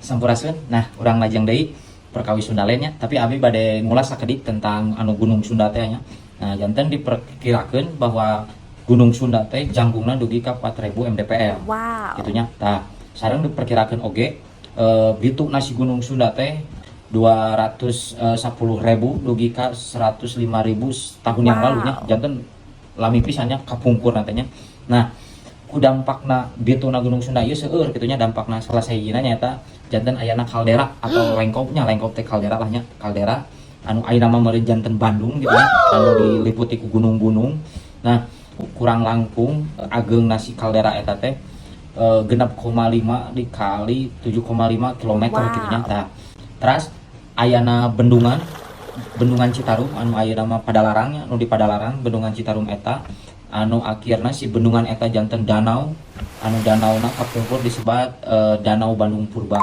sampurasun. Nah, urang lajeng deui perkawi Sunda lainnya, tapi abi bade ngulas sakedik tentang anu Gunung Sunda teh nya. Nah, janten diperkirakeun bahwa Gunung Sunda teh janggungna dugi ka 4000 mdpl. Wow. Gitunya. Tah, sareng diperkirakeun oge bitu nasi Gunung Sunda teh 210.000 dugi ka 105.000 tahun yang lalu nya. Janten lami pisannya kapungkur nantinya. Nah, ku dampakna bituna Gunung Sunda ieu seueur kitunya dampakna salah sahijina nyaeta janten ayana kaldera atau lengkop teh kaldera lah nya, kaldera anu ayeuna mah meureun janten Bandung gitu ya, anu diliputi ku gunung-gunung. Nah, kurang langkung ageung nasi kaldera eta teh 6,5 dikali 7,5 kilometer gitunya. Tah, terus ayana bendungan Citarum anu ayeuna mah Padalarang anu di Padalarang bendungan Citarum eta anu akhirna si bendungan eta janten danau anu danauna kapungkur disebat Danau Bandung Purba.